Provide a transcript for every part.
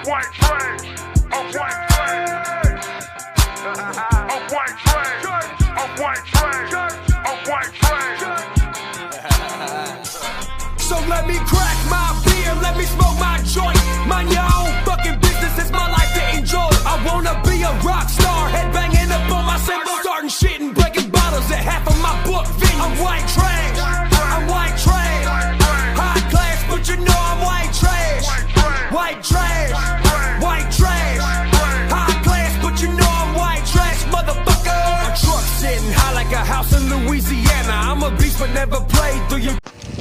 white trash. I'm white trash. I'm white trash. I'm white trash. I'm white trash. So let me crack my beer, let me smoke my joint. Mind your own fucking business, it's my life to enjoy. I wanna be a rock star, headbanging up on my cymbals, starting shit and breaking bottles at half of my book venues. I'm white trash, I'm white trash, high class, but you know I'm white trash. White trash, white trash, high class, but you know I'm white trash, motherfucker. My truck sitting high like a house in Louisiana. I'm a beast but never played through your...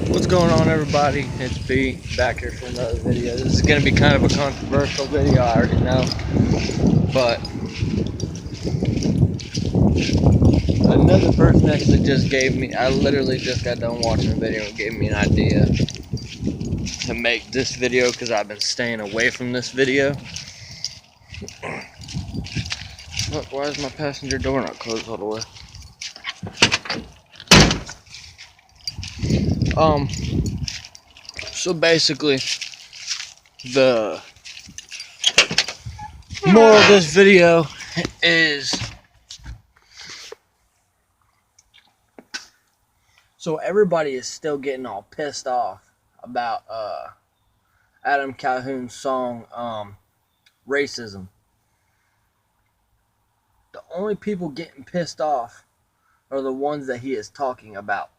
What's going on, everybody? It's B back here for another video. This is going to be kind of a controversial video, I already know, but another person actually just gave me, I literally just got done watching a video and gave me an idea to make this video because I've been staying away from this video. Look, why is my passenger door not closed all the way? So basically, the moral of this video is, so everybody is still getting all pissed off about Adam Calhoun's song, Racism. The only people getting pissed off are the ones that he is talking about.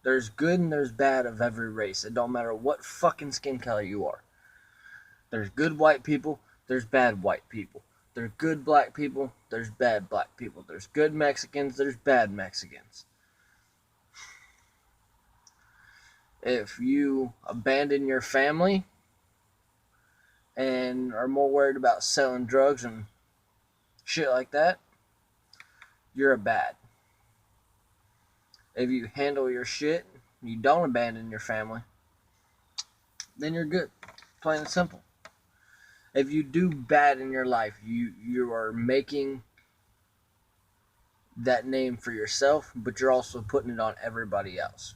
There's good and there's bad of every race. It don't matter what fucking skin color you are. There's good white people, there's bad white people. There's good black people, there's bad black people. There's good Mexicans, there's bad Mexicans. If you abandon your family and are more worried about selling drugs and shit like that, you're a bad. If you handle your shit, you don't abandon your family, then you're good. Plain and simple. If you do bad in your life, you are making that name for yourself, but you're also putting it on everybody else.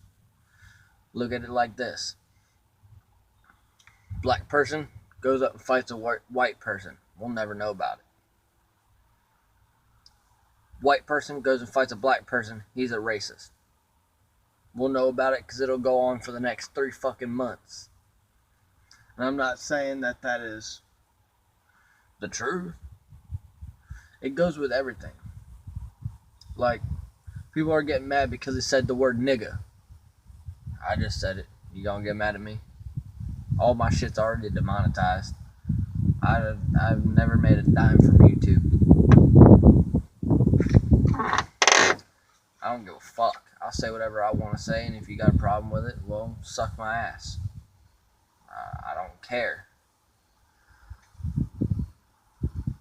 Look at it like this. Black person goes up and fights a white person. We'll never know about it. White person goes and fights a black person. He's a racist. We'll know about it because it'll go on for the next 3 fucking months. And I'm not saying that that is the truth. It goes with everything. Like, people are getting mad because it said the word nigga. I just said it. You gonna get mad at me? All my shit's already demonetized. I've never made a dime from YouTube. I don't give a fuck. I'll say whatever I want to say, and if you got a problem with it, well, suck my ass. I don't care.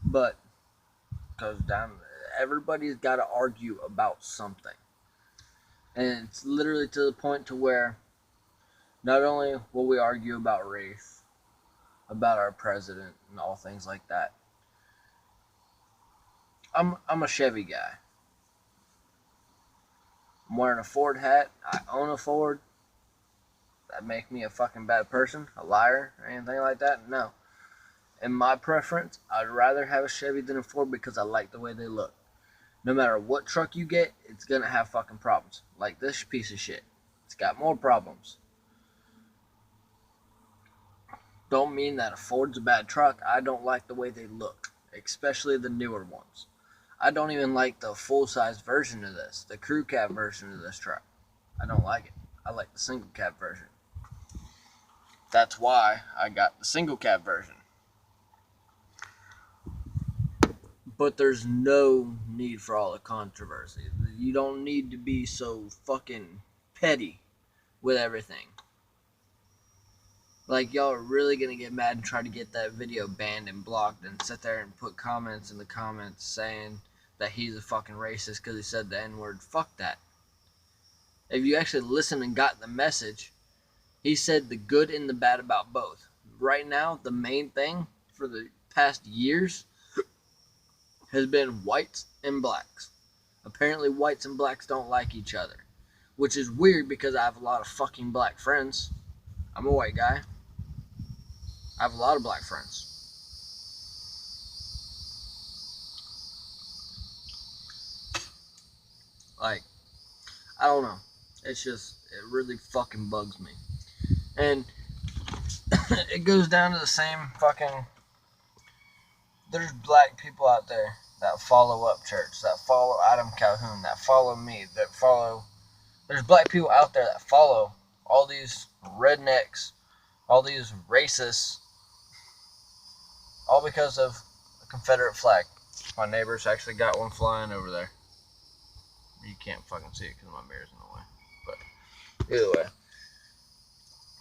But, goes down, everybody's got to argue about something. And it's literally to the point to where not only will we argue about race, about our president, and all things like that. I'm a Chevy guy. I'm wearing a Ford hat. I own a Ford. That make me a fucking bad person, a liar, or anything like that? No. In my preference, I'd rather have a Chevy than a Ford because I like the way they look. No matter what truck you get, it's gonna have fucking problems. Like this piece of shit. It's got more problems. Don't mean that a Ford's a bad truck. I don't like the way they look, especially the newer ones. I don't even like the full-size version of this, the crew cab version of this truck. I don't like it. I like the single cab version. That's why I got the single cab version. But there's no need for all the controversy. You don't need to be so fucking petty with everything. Like, y'all are really gonna get mad and try to get that video banned and blocked and sit there and put comments in the comments saying that he's a fucking racist because he said the N-word. Fuck that. If you actually listened and got the message, he said the good and the bad about both. Right now, the main thing for the past years has been whites and blacks. Apparently whites and blacks don't like each other, which is weird because I have a lot of fucking black friends. I'm a white guy. I have a lot of black friends. Like, I don't know. It's just, it really fucking bugs me. And it goes down to the same fucking, there's black people out there that follow Up Church, that follow Adam Calhoun, that follow me, that follow, there's black people out there that follow all these rednecks, all these racists, all because of a Confederate flag. My neighbor's actually got one flying over there. You can't fucking see it because my mirror's in the way. But either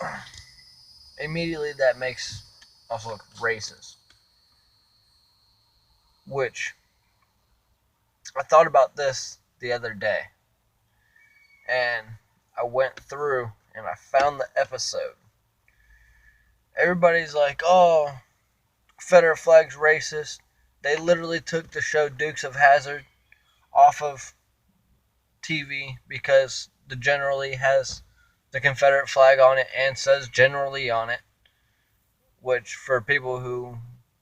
way, immediately that makes us look racist. Which, I thought about this the other day. And I went through and I found the episode. Everybody's like, oh, Confederate flag's racist. They literally took the show Dukes of Hazzard off of TV because the Generally has the Confederate flag on it and says Generally on it. Which, for people who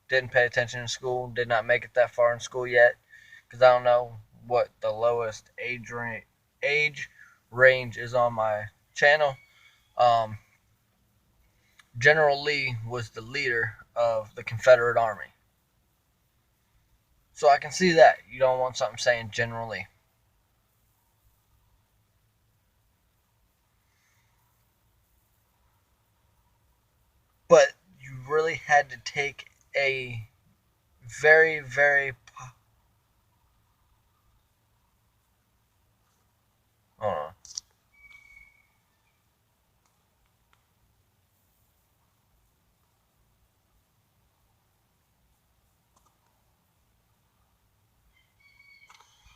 didn't pay attention in school, did not make it that far in school yet, because I don't know what the lowest age range is on my channel. General Lee was the leader of the Confederate Army. So I can see that. You don't want something saying General Lee. But you really had to take a very, very... Hold on.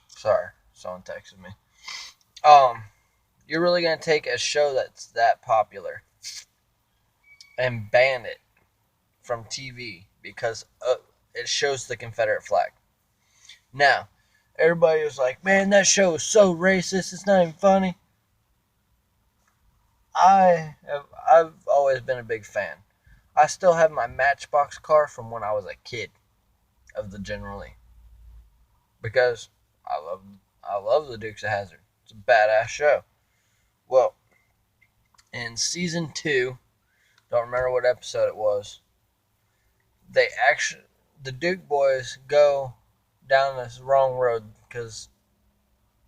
Sorry, someone texted me. You're really gonna take a show that's that popular and ban it from TV because it shows the Confederate flag. Now, everybody was like, man, that show is so racist, it's not even funny. I've always been a big fan. I still have my Matchbox car from when I was a kid of the General Lee. Because I love the Dukes of Hazzard. It's a badass show. Well, in season 2, don't remember what episode it was, the Duke boys go down this wrong road because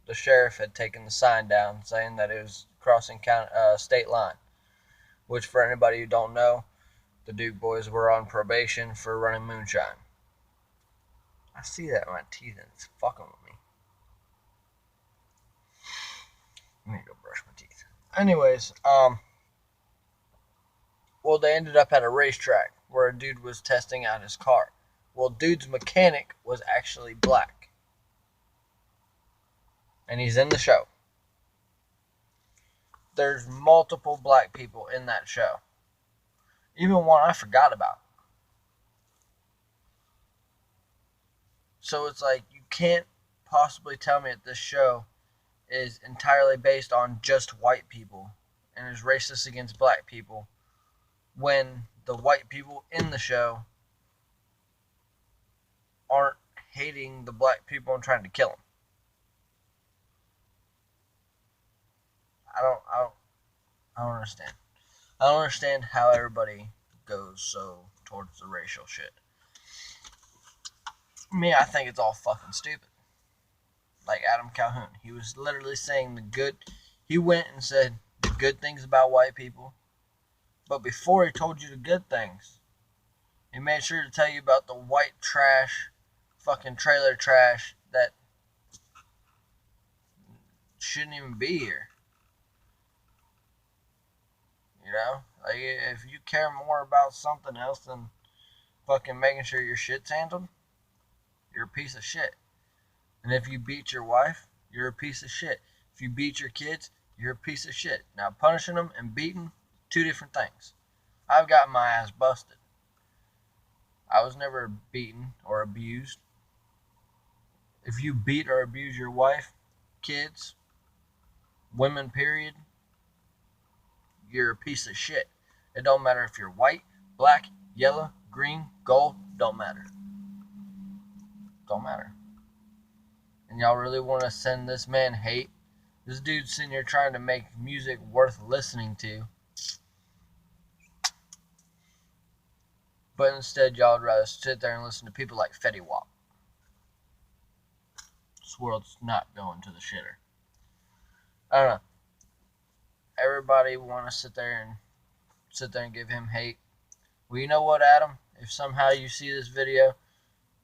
the sheriff had taken the sign down saying that it was crossing state line. Which, for anybody who don't know, the Duke boys were on probation for running moonshine. I see that in my teeth and it's fucking with me. I need to go brush my teeth. Anyways, well, they ended up at a racetrack where a dude was testing out his car. Well, dude's mechanic was actually black. And he's in the show. There's multiple black people in that show. Even one I forgot about. So it's like, you can't possibly tell me that this show is entirely based on just white people and is racist against black people when the white people in the show aren't hating the black people and trying to kill them. I don't understand. I don't understand how everybody goes so towards the racial shit. Me, I think it's all fucking stupid. Like Adam Calhoun. He was literally saying he went and said the good things about white people. But before he told you the good things, he made sure to tell you about the white trash, fucking trailer trash that shouldn't even be here. You know? Like, if you care more about something else than fucking making sure your shit's handled, you're a piece of shit. And if you beat your wife, you're a piece of shit. If you beat your kids, you're a piece of shit. Now, punishing them and beating, two different things. I've got my ass busted. I was never beaten or abused. If you beat or abuse your wife, kids, women, period, you're a piece of shit. It don't matter if you're white, black, yellow, green, gold, don't matter. Don't matter. and y'all really want to send this man hate? This dude's sitting here trying to make music worth listening to. But instead, y'all would rather sit there and listen to people like Fetty Wap. This world's not going to the shitter. I don't know. Everybody want to sit there and give him hate. Well, you know what, Adam? If somehow you see this video,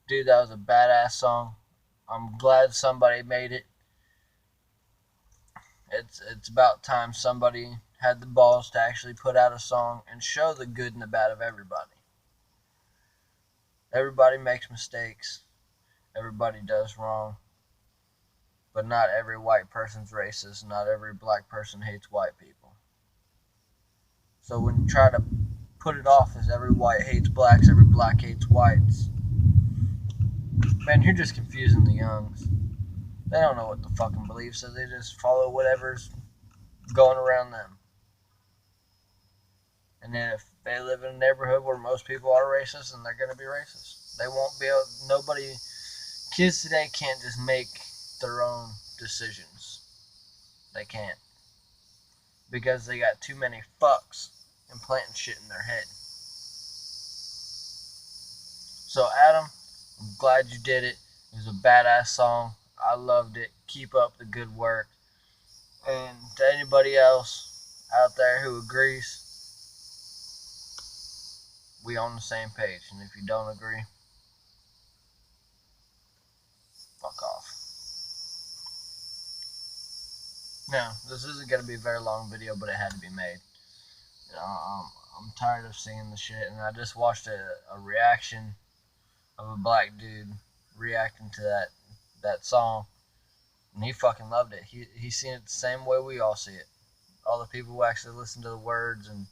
dude, that was a badass song. I'm glad somebody made it. It's about time somebody had the balls to actually put out a song and show the good and the bad of everybody. Everybody makes mistakes. Everybody does wrong. But not every white person's racist. Not every black person hates white people. So when you try to put it off as every white hates blacks, every black hates whites, man, you're just confusing the youngs. They don't know what the fucking belief, so they just follow whatever's going around them. And then if they live in a neighborhood where most people are racist, then they're going to be racist. They won't be able, kids today can't just make their own decisions. They can't. Because they got too many fucks implanting shit in their head. So Adam, I'm glad you did it. It was a badass song. I loved it. Keep up the good work. And to anybody else out there who agrees, we on the same page. And if you don't agree, fuck off. Now, this isn't going to be a very long video, but it had to be made. You know, I'm tired of seeing the shit, and I just watched a reaction of a black dude reacting to that song, and he fucking loved it. He's seen it the same way we all see it. All the people who actually listen to the words and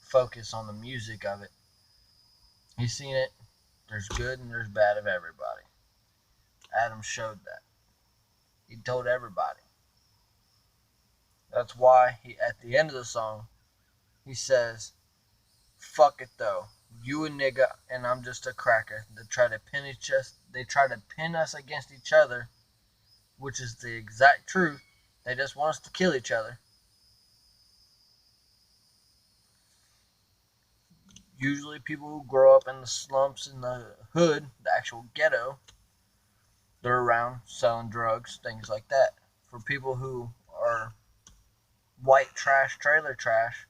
focus on the music of it. He's seen it. There's good and there's bad of everybody. Adam showed that. He told everybody. That's why at the end of the song, he says, "Fuck it though, you a nigga and I'm just a cracker." They try to pin us against each other, which is the exact truth. They just want us to kill each other. Usually people who grow up in the slumps, in the hood, the actual ghetto, they're around selling drugs, things like that. For people who are white trash, trailer trash,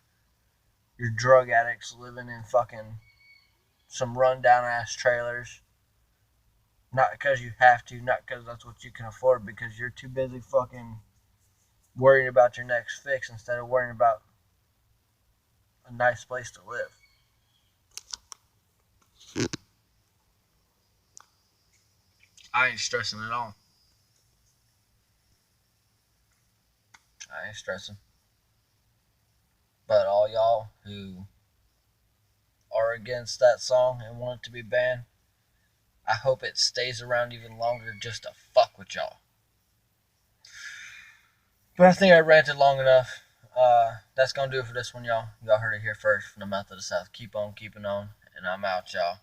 you're drug addicts living in fucking some rundown ass trailers. Not because you have to, not because that's what you can afford, because you're too busy fucking worrying about your next fix instead of worrying about a nice place to live. I ain't stressing at all. I ain't stressing. But all y'all who are against that song and want it to be banned, I hope it stays around even longer just to fuck with y'all. But I think I ranted long enough. That's going to do it for this one, y'all. Y'all heard it here first from the mouth of the South. Keep on keeping on, and I'm out, y'all.